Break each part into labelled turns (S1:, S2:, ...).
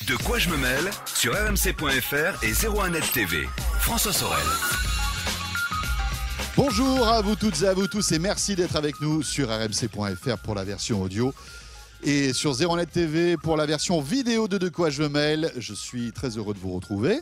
S1: De quoi je me mêle sur rmc.fr et 01net TV. François Sorel.
S2: Bonjour à vous toutes et à vous tous et merci d'être avec nous sur rmc.fr pour la version audio et sur 01net TV pour la version vidéo de quoi je me mêle. Je suis très heureux de vous retrouver.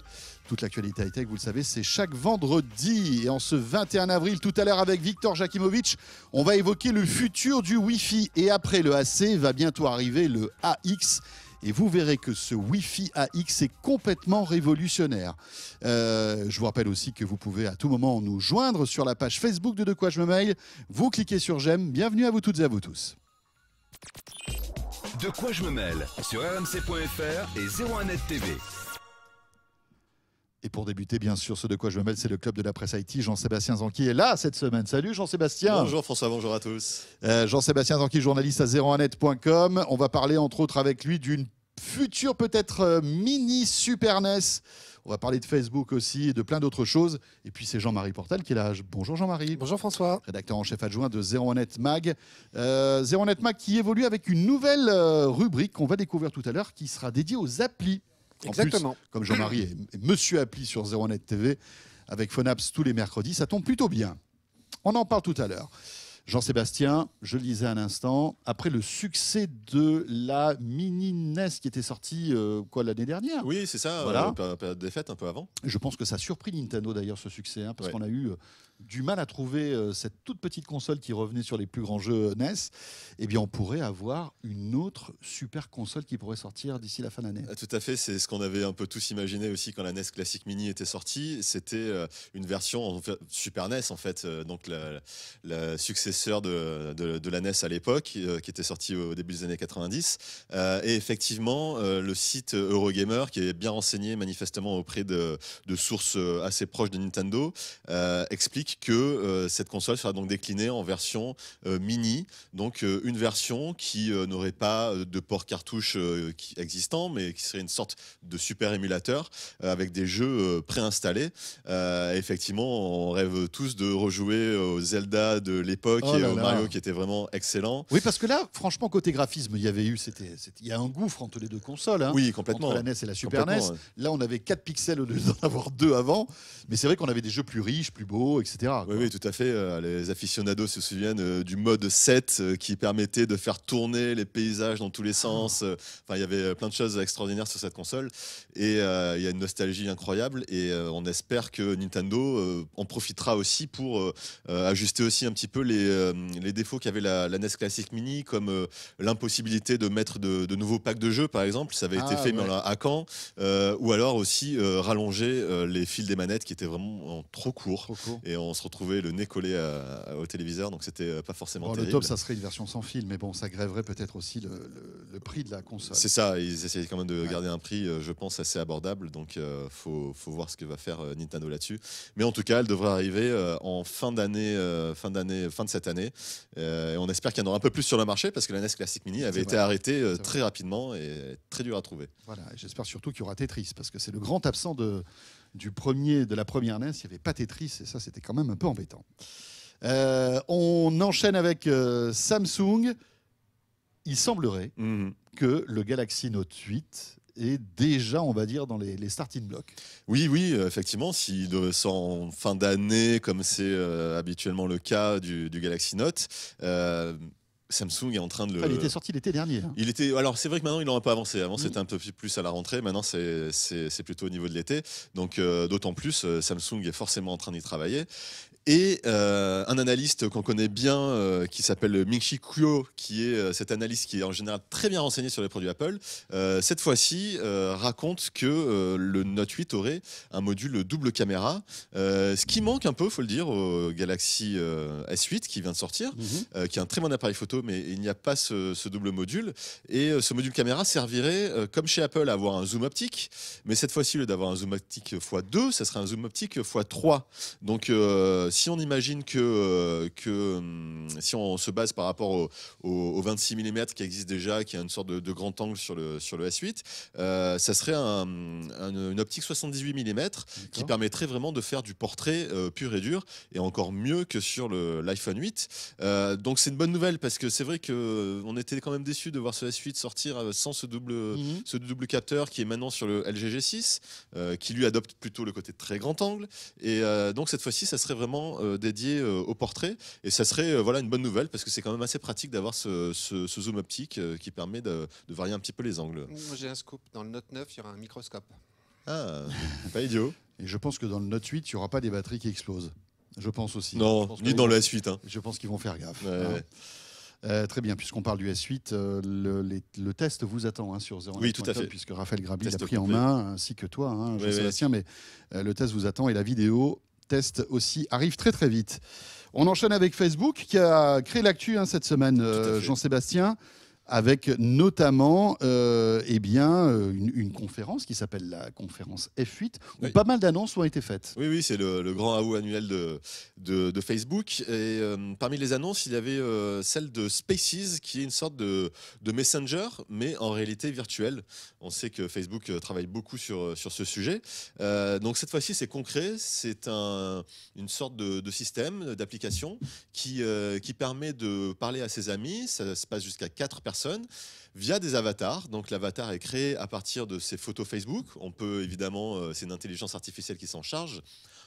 S2: Toute l'actualité high-tech, vous le savez, c'est chaque vendredi. Et en ce 21 avril, tout à l'heure avec Victor Jakimovic, on va évoquer le futur du Wi-Fi. Et après le AC, va bientôt arriver le AX. Et vous verrez que ce Wi-Fi AX est complètement révolutionnaire. Je vous rappelle aussi que vous pouvez à tout moment nous joindre sur la page Facebook de quoi je me mêle. Vous cliquez sur j'aime. Bienvenue à vous toutes et à vous tous.
S1: De quoi je me mêle sur rmc.fr et 01net TV.
S2: Et pour débuter, bien sûr, ce de quoi je me mêle, c'est le club de la presse IT. Jean-Sébastien Zanqui est là cette semaine. Salut Jean-Sébastien.
S3: Bonjour François, bonjour à tous.
S2: Jean-Sébastien Zanqui, journaliste à 01net.com. On va parler entre autres avec lui d'une future peut-être mini Super NES. On va parler de Facebook aussi et de plein d'autres choses. Et puis c'est Jean-Marie Portal qui est là. Bonjour Jean-Marie.
S4: Bonjour François.
S2: Rédacteur en chef adjoint de 01net Mag. 01net Mag qui évolue avec une nouvelle rubrique qu'on va découvrir tout à l'heure qui sera dédiée aux applis.
S4: Exactement.
S2: Plus, comme Jean-Marie est Monsieur Appli sur 01net TV, avec Phonaps tous les mercredis, ça tombe plutôt bien. On en parle tout à l'heure. Jean-Sébastien, je le disais à l'instant, après le succès de la mini NES qui était sortie l'année dernière.
S3: Oui, c'est ça,
S2: voilà.
S3: Période des fêtes un peu avant.
S2: Je pense que ça a surpris Nintendo d'ailleurs ce succès, parce
S3: Ouais.
S2: qu'on a eu du mal à trouver cette toute petite console qui revenait sur les plus grands jeux NES. Eh bien, on pourrait avoir une autre super console qui pourrait sortir d'ici la fin d'année.
S3: Tout à fait, c'est ce qu'on avait un peu tous imaginé aussi quand la NES Classic Mini était sortie. C'était une version Super NES en fait, donc la successeur de la NES à l'époque, qui était sortie au début des années 90. Et effectivement, le site Eurogamer, qui est bien renseigné manifestement auprès de sources assez proches de Nintendo, explique que cette console sera donc déclinée en version mini, donc une version qui n'aurait pas de port cartouche existant, mais qui serait une sorte de super émulateur avec des jeux préinstallés. Effectivement, on rêve tous de rejouer aux Zelda de l'époque et au Mario qui était vraiment excellent.
S2: Oui, parce que là, franchement, côté graphisme, il y avait eu, il y a un gouffre entre les deux consoles. Hein,
S3: oui, complètement.
S2: Entre la NES et la Super NES.
S3: Ouais.
S2: Là, on avait 4 pixels au lieu d'en avoir 2 avant. Mais c'est vrai qu'on avait des jeux plus riches, plus beaux, etc.
S3: Oui, tout à fait. Les aficionados se souviennent du mode 7 qui permettait de faire tourner les paysages dans tous les sens. Enfin, il y avait plein de choses extraordinaires sur cette console. Et il y a une nostalgie incroyable. Et on espère que Nintendo en profitera aussi pour ajuster aussi un petit peu les défauts qu'avait la NES Classic Mini, comme l'impossibilité de mettre de nouveaux packs de jeux, par exemple. Ça avait été fait, mais en hackant. Ou alors aussi rallonger les fils des manettes qui étaient vraiment trop courts. Et on se retrouvait le nez collé au téléviseur, donc c'était pas forcément terrible.
S2: Le top, ça serait une version sans fil, mais bon, ça grèverait peut-être aussi le prix de la console.
S3: C'est ça, ils essayaient quand même de garder un prix, je pense, assez abordable, donc faut voir ce que va faire Nintendo là-dessus. Mais en tout cas, elle devrait arriver en fin de cette année. Et on espère qu'il y en aura un peu plus sur le marché, parce que la NES Classic Mini avait été arrêtée très rapidement et très dur à trouver. Voilà,
S2: et j'espère surtout qu'il y aura Tetris, parce que c'est le grand absent de la première NES, il n'y avait pas Tetris, et ça, c'était quand même un peu embêtant. On enchaîne avec Samsung. Il semblerait que le Galaxy Note 8 est déjà, on va dire, dans les starting blocks.
S3: Oui, effectivement, s'il sort en fin d'année, comme c'est habituellement le cas du Galaxy Note, Samsung est en train de le...
S2: il était sorti l'été dernier. Hein.
S3: Alors, c'est vrai que maintenant, il n'en a pas avancé. Avant, c'était un peu plus à la rentrée. Maintenant, c'est plutôt au niveau de l'été. Donc, d'autant plus, Samsung est forcément en train d'y travailler. Et un analyste qu'on connaît bien, qui s'appelle Ming-Chi Kuo, qui est cet analyste qui est en général très bien renseigné sur les produits Apple, cette fois-ci raconte que le Note 8 aurait un module double caméra, ce qui manque un peu, faut le dire, au Galaxy S8 qui vient de sortir, qui est un très bon appareil photo, mais il n'y a pas ce double module. Et ce module caméra servirait, comme chez Apple, à avoir un zoom optique, mais cette fois-ci, au lieu d'avoir un zoom optique x2, ça serait un zoom optique x3. Donc si on imagine que si on se base par rapport au 26 mm qui existe déjà, qui a une sorte de grand angle sur le S8, ça serait une optique 78 mm qui permettrait vraiment de faire du portrait pur et dur, et encore mieux que sur l'iPhone 8. Donc c'est une bonne nouvelle, parce que c'est vrai qu'on était quand même déçus de voir ce S8 sortir sans ce double capteur qui est maintenant sur le LG G6, qui lui adopte plutôt le côté très grand angle. Et donc cette fois-ci, ça serait vraiment dédié au portrait, et ça serait voilà une bonne nouvelle, parce que c'est quand même assez pratique d'avoir ce zoom optique qui permet de varier un petit peu les angles.
S4: Moi j'ai un scoop, dans le Note 9 il y aura un microscope.
S3: Ah, pas idiot.
S2: Et je pense que dans le Note 8, il n'y aura pas des batteries qui explosent. Je pense aussi.
S3: Non,
S2: pense
S3: ni dans le S8. Hein.
S2: Je pense qu'ils vont faire gaffe.
S3: Ouais.
S2: Très bien, puisqu'on parle du S8, le test vous attend sur 0net.com,
S3: oui, tout à fait.
S2: puisque Raphaël Grabli
S3: Test
S2: l'a pris
S3: complet.
S2: en main, ainsi que toi,
S3: Oui,
S2: Jean-Sébastien, mais le test vous attend, et la vidéo test aussi arrive très très vite. On enchaîne avec Facebook, qui a créé l'actu cette semaine, Jean-Sébastien, avec notamment une conférence qui s'appelle la conférence F8, où pas mal d'annonces ont été faites.
S3: Oui, c'est le grand AO annuel de Facebook. Et parmi les annonces, il y avait celle de Spaces, qui est une sorte de Messenger, mais en réalité virtuelle. On sait que Facebook travaille beaucoup sur ce sujet. Donc cette fois-ci, c'est concret. C'est une sorte de système, d'application qui permet de parler à ses amis. Ça se passe jusqu'à 4 personnes via des avatars. Donc l'avatar est créé à partir de ses photos Facebook. On peut évidemment, c'est une intelligence artificielle qui s'en charge.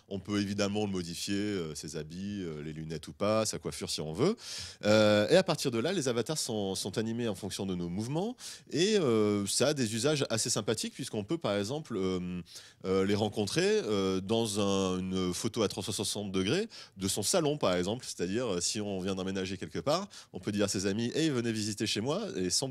S3: On peut évidemment le modifier, ses habits, les lunettes ou pas, sa coiffure si on veut. Et à partir de là, les avatars sont animés en fonction de nos mouvements. Et ça a des usages assez sympathiques, puisqu'on peut par exemple les rencontrer dans une photo à 360 degrés de son salon par exemple. C'est-à-dire si on vient d'emménager quelque part, on peut dire à ses amis « Hey, venez visiter chez moi » et sans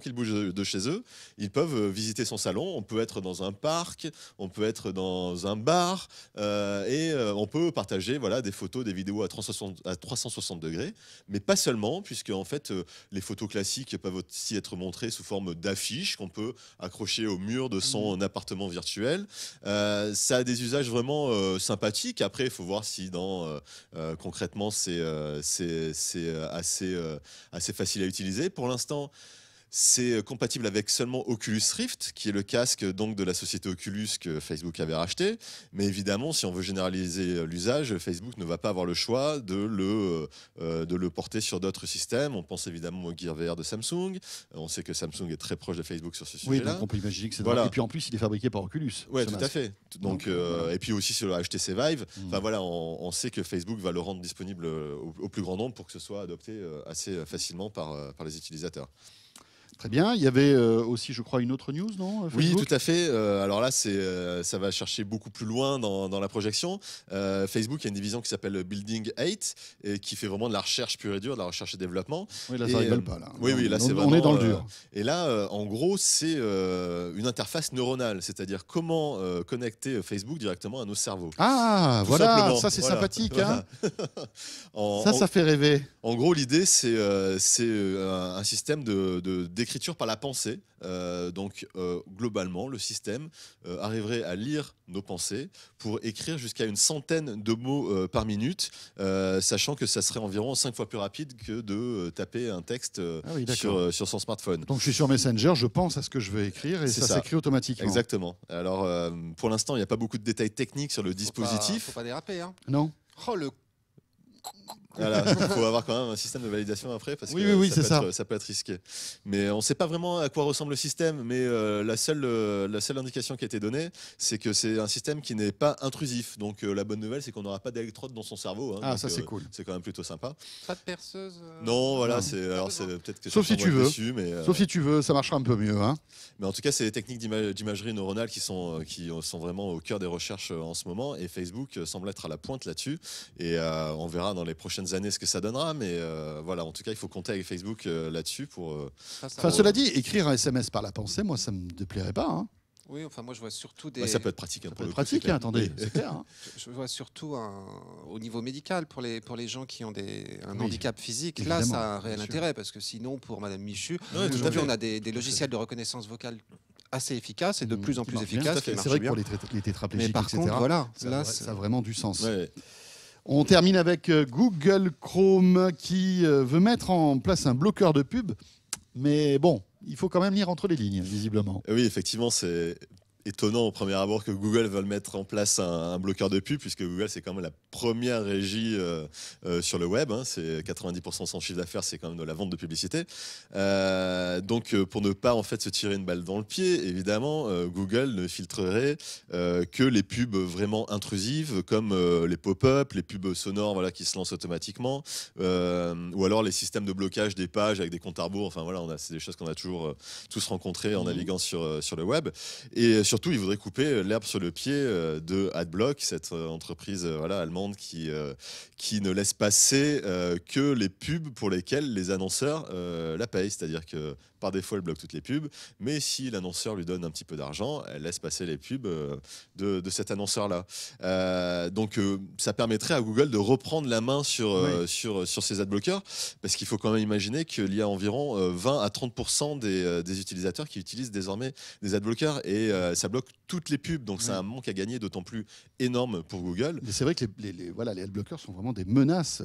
S3: qu'ils bougent de chez eux, ils peuvent visiter son salon. On peut être dans un parc, on peut être dans un bar, et on peut partager des photos, des vidéos à 360 degrés, mais pas seulement, puisque en fait les photos classiques peuvent aussi être montrées sous forme d'affiches qu'on peut accrocher au mur de son appartement virtuel. Ça a des usages vraiment sympathiques. Après, il faut voir si concrètement c'est assez facile à utiliser. Pour l'instant, c'est compatible avec seulement Oculus Rift, qui est le casque donc de la société Oculus que Facebook avait racheté. Mais évidemment, si on veut généraliser l'usage, Facebook ne va pas avoir le choix de le porter sur d'autres systèmes. On pense évidemment au Gear VR de Samsung. On sait que Samsung est très proche de Facebook sur ce sujet-là.
S2: Oui, donc on peut imaginer que c'est
S3: voilà.
S2: Et puis en plus, il est fabriqué par Oculus.
S3: Oui, tout à fait. Donc, et puis aussi sur le HTC Vive. Enfin voilà, on sait que Facebook va le rendre disponible au plus grand nombre pour que ce soit adopté assez facilement par les utilisateurs.
S2: Très bien. Il y avait aussi, je crois, une autre news, non,
S3: Oui,
S2: Facebook ?
S3: tout à fait. Alors là, ça va chercher beaucoup plus loin dans la projection. Facebook a une division qui s'appelle Building 8 et qui fait vraiment de la recherche pure et dure, de la recherche et développement.
S2: Oui, là, ça rigole pas. Là.
S3: Oui, là, c'est
S2: on
S3: vraiment...
S2: est dans le dur.
S3: Et là, en gros, c'est une interface neuronale, c'est-à-dire comment connecter Facebook directement à nos cerveaux.
S2: Ah,
S3: Tout
S2: voilà,
S3: simplement.
S2: ça c'est sympathique.
S3: Voilà.
S2: Ça fait rêver.
S3: En gros, l'idée, c'est un système d'écriture par la pensée. Donc, globalement, le système arriverait à lire nos pensées pour écrire jusqu'à une centaine de mots par minute, sachant que ça serait environ 5 fois plus rapide que de taper un texte sur son smartphone.
S2: Donc, je suis sur Messenger, je pense à ce que je veux écrire et ça s'écrit automatiquement.
S3: Exactement. Alors, pour l'instant, il n'y a pas beaucoup de détails techniques sur le dispositif.
S4: Faut pas déraper. Hein.
S2: Non.
S4: Oh, le...
S3: Voilà, il faut avoir quand même un système de validation après parce que ça peut être risqué. Mais on ne sait pas vraiment à quoi ressemble le système. Mais la seule indication qui a été donnée, c'est que c'est un système qui n'est pas intrusif. Donc la bonne nouvelle, c'est qu'on n'aura pas d'électrode dans son cerveau.
S2: Ah, donc, ça c'est cool.
S3: C'est quand même plutôt sympa.
S4: Pas de perceuse.
S3: Non, voilà, c'est peut-être que
S2: sauf si tu veux.
S3: Dessus, mais,
S2: sauf si tu veux, ça marchera un peu mieux. Hein.
S3: Mais en tout cas, c'est les techniques d'imagerie neuronale qui sont vraiment au cœur des recherches en ce moment. Et Facebook semble être à la pointe là-dessus. Et on verra dans les prochaines années ce que ça donnera, mais voilà, en tout cas, il faut compter avec Facebook là-dessus pour.
S2: Cela dit, écrire un SMS par la pensée, moi, ça me déplairait pas. Hein.
S4: Oui, enfin, moi, je vois surtout des.
S3: Ça peut être pratique.
S2: Ça peut être pratique, attendez, c'est clair. Hein.
S4: Je vois surtout au niveau médical pour les gens qui ont un handicap physique.
S2: Évidemment,
S4: là, ça a un réel intérêt parce que sinon, pour Madame Michu, aujourd'hui, on a des logiciels de reconnaissance vocale assez efficaces et de plus en plus efficaces.
S2: C'est vrai que pour les tétraplégiques,
S4: mais par contre, voilà,
S2: ça a vraiment du sens.
S3: Ouais.
S2: On termine avec Google Chrome qui veut mettre en place un bloqueur de pub. Mais bon, il faut quand même lire entre les lignes, visiblement.
S3: Oui, effectivement, c'est étonnant au premier abord que Google veuille mettre en place un bloqueur de pub, puisque Google, c'est quand même la première régie sur le web. Hein. C'est 90% de son chiffre d'affaires, c'est quand même de la vente de publicité. Donc, pour ne pas en fait se tirer une balle dans le pied, évidemment, Google ne filtrerait que les pubs vraiment intrusives, comme les pop-up, les pubs sonores, voilà, qui se lancent automatiquement, ou alors les systèmes de blocage des pages avec des comptes à rebours. Enfin voilà, c'est des choses qu'on a toujours tous rencontrées en naviguant sur le web. Et surtout, il voudrait couper l'herbe sur le pied de Adblock, cette entreprise allemande qui ne laisse passer que les pubs pour lesquelles les annonceurs la payent. C'est-à-dire que par défaut, elle bloque toutes les pubs, mais si l'annonceur lui donne un petit peu d'argent, elle laisse passer les pubs de cet annonceur-là. Donc, ça permettrait à Google de reprendre la main sur ces adblockers, parce qu'il faut quand même imaginer qu'il y a environ 20 à 30% des utilisateurs qui utilisent désormais des adblockers, et ça bloque toutes les pubs. Donc, c'est un manque à gagner d'autant plus énorme pour Google.
S2: Mais c'est vrai que les adblockers sont vraiment des menaces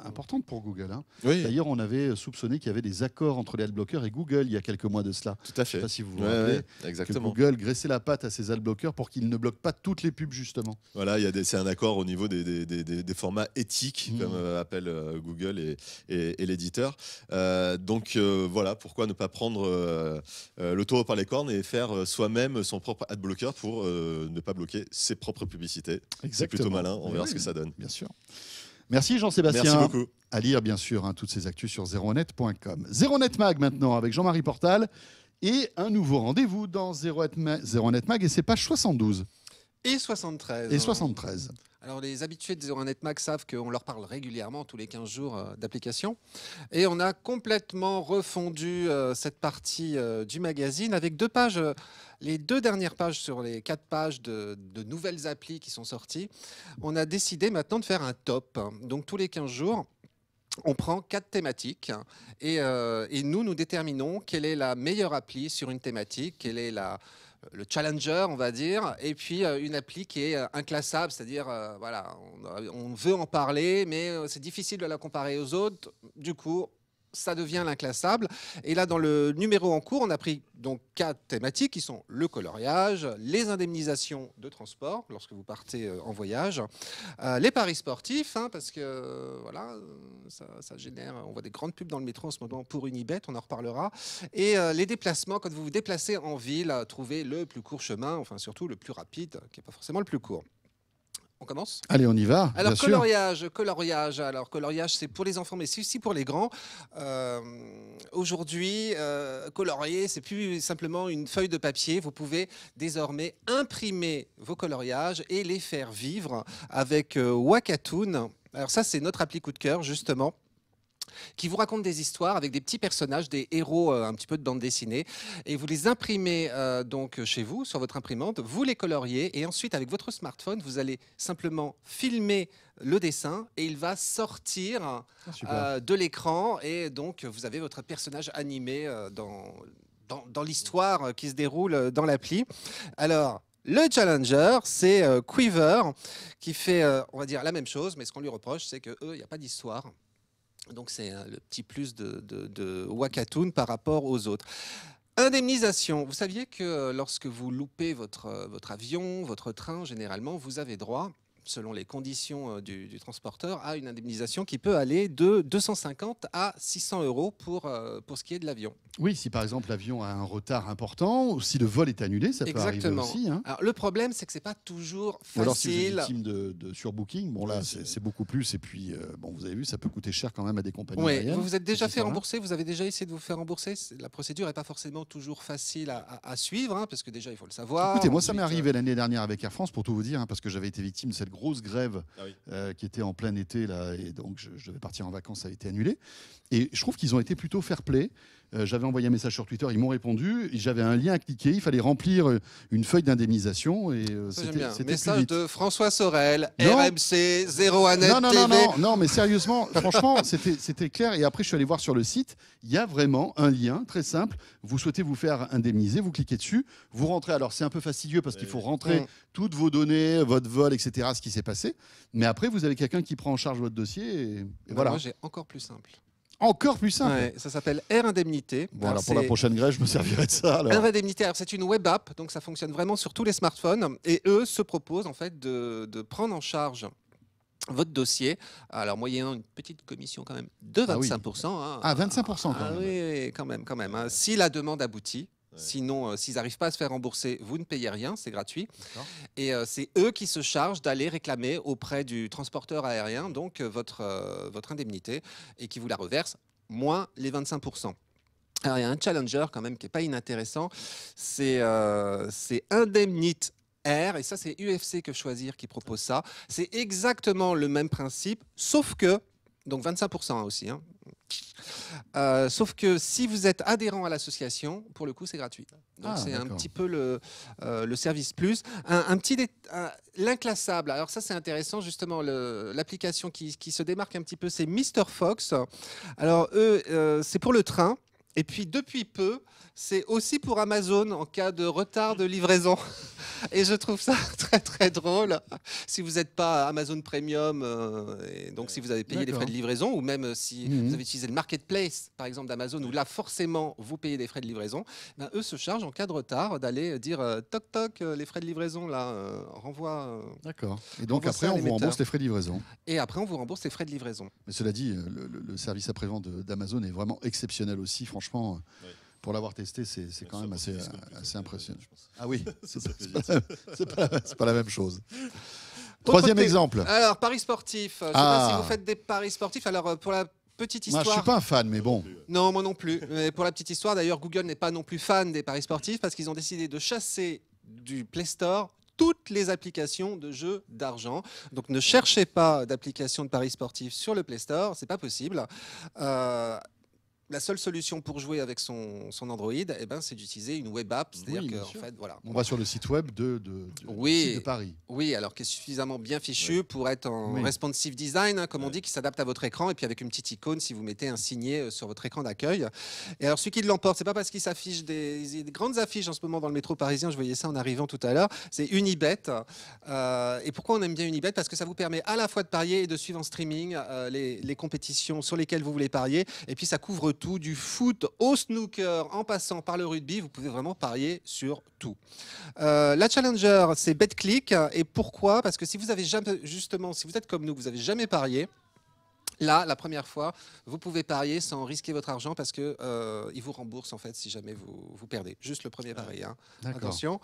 S2: importantes pour Google. Hein.
S3: Oui.
S2: D'ailleurs, on avait soupçonné qu'il y avait des accords entre les adblockers et Google il y a quelques mois de cela.
S3: Tout à fait.
S2: Je ne sais pas si vous vous rappelez
S3: exactement.
S2: que Google graissait la patte à ses adblockers pour qu'ils ne bloquent pas toutes les pubs, justement.
S3: Voilà, c'est un accord au niveau des formats éthiques, comme appelle Google et l'éditeur. Donc voilà, pourquoi ne pas prendre le taureau par les cornes et faire soi-même son propre adblocker pour ne pas bloquer ses propres publicités. C'est plutôt malin, on verra ce que ça donne.
S2: Bien sûr. Merci Jean-Sébastien.
S3: Merci beaucoup.
S2: À lire bien sûr toutes ces actus sur 01net.com. 01net Mag maintenant avec Jean-Marie Portal et un nouveau rendez-vous dans 01net Mag et c'est page 72.
S4: Et 73.
S2: Et 73.
S4: Alors les habitués de 01net Mag savent qu'on leur parle régulièrement tous les 15 jours d'application. Et on a complètement refondu cette partie du magazine avec 2 pages. Les 2 dernières pages sur les 4 pages de nouvelles applis qui sont sorties. On a décidé maintenant de faire un top. Donc tous les 15 jours, on prend 4 thématiques et nous déterminons quelle est la meilleure appli sur une thématique, quelle est le challenger, on va dire, et puis une appli qui est inclassable, c'est-à-dire, voilà, on veut en parler, mais c'est difficile de la comparer aux autres. Du coup, ça devient l'inclassable. Et là, dans le numéro en cours, on a pris donc 4 thématiques qui sont le coloriage, les indemnisations de transport lorsque vous partez en voyage, les paris sportifs, hein, parce que voilà, ça génère, on voit des grandes pubs dans le métro en ce moment pour Unibet, on en reparlera, et les déplacements, quand vous vous déplacez en ville, trouver le plus court chemin, enfin surtout le plus rapide, qui n'est pas forcément le plus court. On commence ?
S2: Allez, on y va.
S4: Alors,
S2: bien
S4: coloriage. Alors, coloriage, c'est pour les enfants, mais c'est aussi pour les grands. Aujourd'hui, colorier, c'est plus simplement une feuille de papier. Vous pouvez désormais imprimer vos coloriages et les faire vivre avec Wakatoon. Alors ça, c'est notre appli coup de cœur, justement, qui vous raconte des histoires avec des petits personnages, des héros un petit peu de bande dessinée, et vous les imprimez donc chez vous, sur votre imprimante, vous les coloriez, et ensuite avec votre smartphone, vous allez simplement filmer le dessin, et il va sortir de l'écran, et donc vous avez votre personnage animé dans l'histoire qui se déroule dans l'appli. Alors, le challenger, c'est Quiver, qui fait, on va dire, la même chose, mais ce qu'on lui reproche, c'est qu'eux, il n'y a pas d'histoire. Donc c'est le petit plus de Wakatoon par rapport aux autres. Indemnisation. Vous saviez que lorsque vous loupez votre avion, votre train, généralement, vous avez droit, selon les conditions du transporteur, à une indemnisation qui peut aller de 250 à 600 € pour ce qui est de l'avion.
S2: Oui, si par exemple l'avion a un retard important, ou si le vol est annulé, ça peut arriver aussi. Hein.
S4: Alors, le problème, c'est que c'est pas toujours facile.
S2: Ou alors si vous êtes victime de surbooking, bon là c'est beaucoup plus. Et puis bon, vous avez vu, ça peut coûter cher quand même à des compagnies aériennes.
S4: Vous vous êtes déjà fait rembourser, vous avez déjà essayé de vous faire rembourser. La procédure n'est pas forcément toujours facile à suivre, hein, parce que déjà il faut le savoir.
S2: Écoutez, moi ça m'est arrivé l'année dernière avec Air France, pour tout vous dire, hein, parce que j'avais été victime de cette grosse grève qui était en plein été là, et donc je devais partir en vacances, ça a été annulé. Et je trouve qu'ils ont été plutôt fair-play. J'avais envoyé un message sur Twitter, ils m'ont répondu. J'avais un lien à cliquer, il fallait remplir une feuille d'indemnisation. Et
S4: Ça, j'aime bien.
S2: c'était plus
S4: Message
S2: vite.
S4: de François Sorel,
S2: Non.
S4: RMC, 01net
S2: Non, non,
S4: TV.
S2: non, non, non, mais sérieusement, franchement, c'était clair. Et après, je suis allé voir sur le site, il y a vraiment un lien très simple. Vous souhaitez vous faire indemniser, vous cliquez dessus, vous rentrez. Alors, c'est un peu fastidieux parce qu'il faut rentrer toutes vos données, votre vol, etc., ce qui s'est passé. Mais après, vous avez quelqu'un qui prend en charge votre dossier. Et voilà.
S4: Moi, j'ai encore plus simple.
S2: Encore plus simple.
S4: Ouais, ça s'appelle Air Indemnité.
S2: Bon, alors pour la
S4: c'est-
S2: prochaine grève, je me servirai de ça. Alors.
S4: Air Indemnité, alors, c'est une web app, donc ça fonctionne vraiment sur tous les smartphones. Et eux se proposent en fait de prendre en charge votre dossier. Alors moyennant une petite commission quand même de 25%. Hein.
S2: Ah, 25% quand
S4: Ah
S2: même.
S4: oui, quand même. Hein. Si la demande aboutit. Sinon, s'ils n'arrivent pas à se faire rembourser, vous ne payez rien, c'est gratuit. Et c'est eux qui se chargent d'aller réclamer auprès du transporteur aérien donc votre indemnité et qui vous la reverse, moins les 25%. Alors il y a un challenger quand même qui n'est pas inintéressant, c'est Indemnity Air, et ça c'est UFC que choisir qui propose ça. C'est exactement le même principe, sauf que, donc 25% aussi, hein. Sauf que si vous êtes adhérent à l'association, pour le coup, c'est gratuit. Donc c'est un petit peu le service plus. L'inclassable. Alors ça, c'est intéressant. Justement, l'application qui se démarque un petit peu, c'est Mr. Fox. Alors eux, c'est pour le train. Et puis depuis peu, c'est aussi pour Amazon en cas de retard de livraison. Et je trouve ça très très drôle. Si vous n'êtes pas Amazon Premium, et donc si vous avez payé des frais de livraison, ou même si vous avez utilisé le marketplace par exemple d'Amazon, où là forcément vous payez des frais de livraison, ben, eux se chargent en cas de retard d'aller dire toc toc, les frais de livraison là, renvoie.
S2: D'accord. Et donc
S4: renvoie
S2: après,
S4: ça à
S2: on vous
S4: l'émetteur.
S2: rembourse les frais de livraison.
S4: Et après on vous rembourse les frais de livraison.
S2: Mais cela dit, le service après-vente d'Amazon est vraiment exceptionnel aussi. Franchement, pour l'avoir testé, c'est quand même assez impressionnant. Ah oui, c'est pas la même chose. Troisième exemple.
S4: Alors, paris sportifs. Je ne sais pas si vous faites des paris sportifs. Alors, pour la petite
S2: Moi,
S4: histoire.
S2: je suis pas un fan, mais bon.
S4: Non, moi non plus. Mais pour la petite histoire, d'ailleurs, Google n'est pas non plus fan des paris sportifs parce qu'ils ont décidé de chasser du Play Store toutes les applications de jeux d'argent. Donc, ne cherchez pas d'applications de paris sportifs sur le Play Store. C'est pas possible. La seule solution pour jouer avec son Android, eh ben, c'est d'utiliser une web app. C'est-à-dire que, en fait, voilà.
S2: On va sur le site web de Paris.
S4: Oui, alors qui est suffisamment bien fichu pour être en responsive design, hein, comme on dit, qui s'adapte à votre écran, et puis avec une petite icône si vous mettez un signet sur votre écran d'accueil. Et alors celui qui l'emporte, c'est pas parce qu'il s'affiche des grandes affiches en ce moment dans le métro parisien, je voyais ça en arrivant tout à l'heure, c'est Unibet. Et pourquoi on aime bien Unibet? Parce que ça vous permet à la fois de parier et de suivre en streaming les compétitions sur lesquelles vous voulez parier, et puis ça couvre tout, du foot au snooker en passant par le rugby, vous pouvez vraiment parier sur tout. La challenger, c'est BetClick. Et pourquoi? Parce que si vous avez jamais, justement, si vous êtes comme nous, vous n'avez jamais parié, là, la première fois, vous pouvez parier sans risquer votre argent parce que ils vous remboursent en fait si jamais vous perdez. Juste le premier pari, hein. Attention.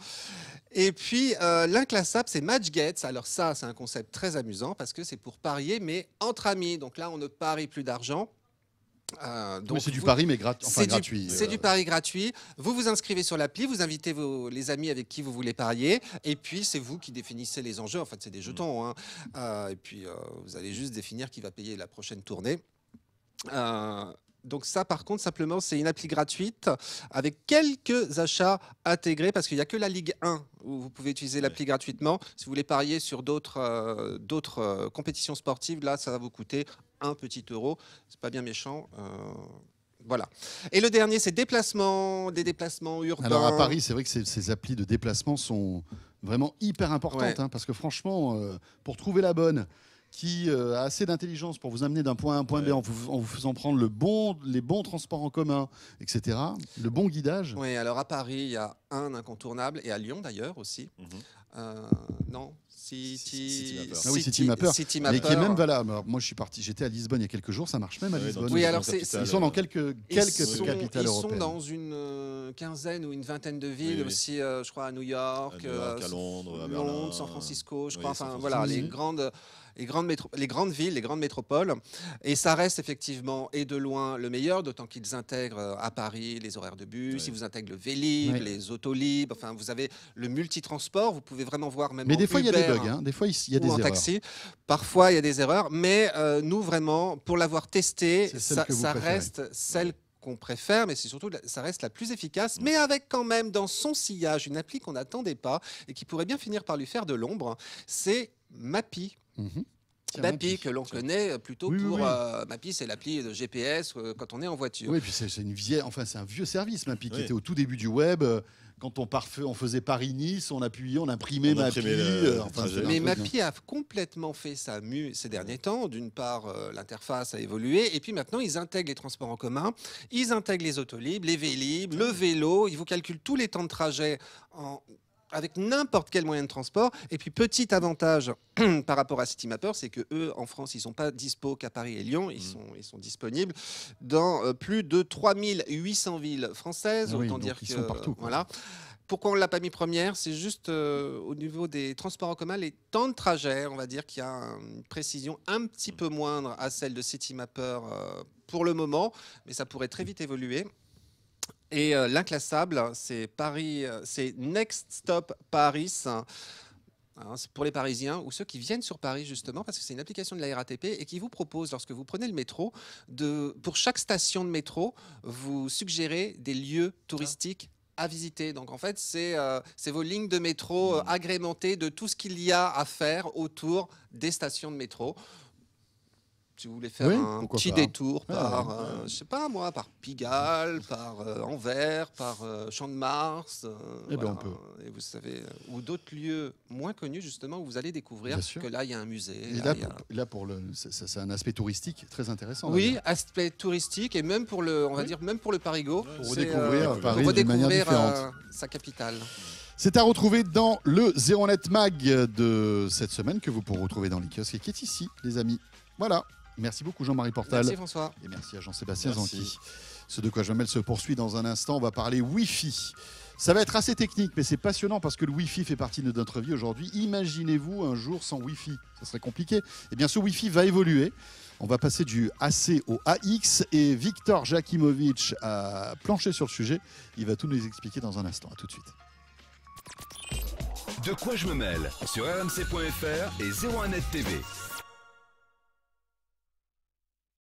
S4: Et puis l'inclassable, c'est MatchGets. Alors ça, c'est un concept très amusant parce que c'est pour parier mais entre amis. Donc là, on ne parie plus d'argent.
S2: Donc c'est du pari mais gratuit.
S4: C'est du pari gratuit. Vous vous inscrivez sur l'appli, vous invitez les amis avec qui vous voulez parier, et puis c'est vous qui définissez les enjeux. En fait, c'est des jetons, hein. Et puis vous allez juste définir qui va payer la prochaine tournée. Donc ça, par contre, simplement, c'est une appli gratuite avec quelques achats intégrés parce qu'il n'y a que la Ligue 1 où vous pouvez utiliser l'appli gratuitement. Si vous voulez parier sur d'autres compétitions sportives, là, ça va vous coûter un petit euro. C'est pas bien méchant. Voilà. Et le dernier, c'est des déplacements urbains.
S2: Alors à Paris, c'est vrai que ces applis de déplacement sont vraiment hyper importantes, hein, parce que franchement, pour trouver la bonne, qui a assez d'intelligence pour vous amener d'un point A à un point B en vous faisant prendre les bons transports en commun, etc. Le bon guidage.
S4: Oui, alors à Paris, il y a un incontournable, et à Lyon d'ailleurs aussi. Non,
S2: Citymapper. Mais qui est même valable. Alors, moi, j'étais à Lisbonne il y a quelques jours, ça marche même à Lisbonne.
S4: Oui, alors
S2: ils sont dans quelques capitales européennes.
S4: Ils sont dans une quinzaine ou une vingtaine de villes aussi, je crois à New York,
S3: à Londres, à Berlin,
S4: San Francisco, je crois. Enfin,
S3: Francisco.
S4: voilà, les grandes villes, les grandes métropoles. Et ça reste effectivement et de loin le meilleur, d'autant qu'ils intègrent à Paris les horaires de bus, ils vous intègrent le Vélib, les Autolib, enfin vous avez le multitransport, vous pouvez vraiment voir même.
S2: Mais des fois il y a des
S4: Uber,
S2: bugs, hein. Des fois il y a des
S4: ou en
S2: erreurs.
S4: taxi. Parfois il y a des erreurs, mais nous vraiment, pour l'avoir testé,
S2: C'est celle
S4: ça
S2: que vous préférez.
S4: reste celle qu'on préfère, mais c'est surtout, ça reste la plus efficace, mais avec quand même dans son sillage une appli qu'on n'attendait pas et qui pourrait bien finir par lui faire de l'ombre, c'est Mappy.
S2: Mhm. Tiens,
S4: Mappy, que l'on connaît plutôt
S2: Oui, oui,
S4: pour...
S2: oui.
S4: Mappy, c'est l'appli de GPS quand on est en voiture.
S2: Oui, puis c'est une vieille, enfin c'est un vieux service, Mappy, qui
S3: Oui.
S2: était au tout début du web. Quand on faisait Paris-Nice, on appuyait, on imprimait
S3: On
S2: Mappy.
S3: imprimait le
S2: Enfin,
S3: trajet.
S2: c'était un
S4: Mais
S2: truc,
S4: Mappy a complètement fait sa mue ces derniers temps. D'une part, l'interface a évolué. Et puis maintenant, ils intègrent les transports en commun. Ils intègrent les autolibres, les vélib, le vélo. Ils vous calculent tous les temps de trajet avec n'importe quel moyen de transport. Et puis, petit avantage par rapport à Citymapper, c'est que eux, en France, ils ne sont pas dispo qu'à Paris et Lyon. Ils sont disponibles dans plus de 3800 villes françaises.
S2: Ah oui,
S4: Autant
S2: donc
S4: dire
S2: ils
S4: que
S2: sont partout, quoi.
S4: voilà. Pourquoi on ne l'a pas mis première? C'est juste au niveau des transports en commun, les temps de trajet, on va dire qu'il y a une précision un petit peu moindre à celle de Citymapper pour le moment, mais ça pourrait très vite évoluer. Et l'inclassable, c'est Paris, c'est Next Stop Paris. Hein, c'est pour les Parisiens ou ceux qui viennent sur Paris justement, parce que c'est une application de la RATP et qui vous propose, lorsque vous prenez le métro, pour chaque station de métro, vous suggérez des lieux touristiques à visiter. Donc en fait, c'est vos lignes de métro agrémentées de tout ce qu'il y a à faire autour des stations de métro. Si vous voulez faire
S2: Oui,
S4: un
S2: pourquoi
S4: petit
S2: pas.
S4: détour
S2: Ah,
S4: par, je sais pas moi, par Pigalle, par Anvers, par Champ de Mars,
S2: Eh ben, on peut.
S4: et vous savez, ou d'autres lieux moins connus justement où vous allez découvrir
S2: Bien sûr.
S4: que là il y a un musée.
S2: Et
S4: là,
S2: là,
S4: il y a-
S2: là pour le, c'est un aspect touristique très intéressant.
S4: Oui,
S2: d'ailleurs.
S4: aspect touristique et même pour le, on va
S2: Oui.
S4: dire même pour le Parigot,
S2: Pour
S4: c'est,
S2: redécouvrir Paris
S4: pour
S2: d'une manière
S4: redécouvrir,
S2: différente.
S4: sa capitale.
S2: C'est à retrouver dans le Zéro Net Mag de cette semaine que vous pourrez retrouver dans les kiosques et qui est ici, les amis. Voilà. Merci beaucoup Jean-Marie Portal.
S4: Merci François.
S2: Et merci à Jean-Sébastien
S3: Merci.
S2: Zanqui. Ce de quoi je me mêle se poursuit dans un instant. On va parler Wi-Fi. Ça va être assez technique, mais c'est passionnant parce que le Wi-Fi fait partie de notre vie aujourd'hui. Imaginez-vous un jour sans Wi-Fi. Ça serait compliqué. Eh bien, ce Wi-Fi va évoluer. On va passer du AC au AX et Victor Jakimovic a planché sur le sujet. Il va tout nous expliquer dans un instant. À tout de suite.
S1: De quoi je me mêle sur rmc.fr et 01net TV.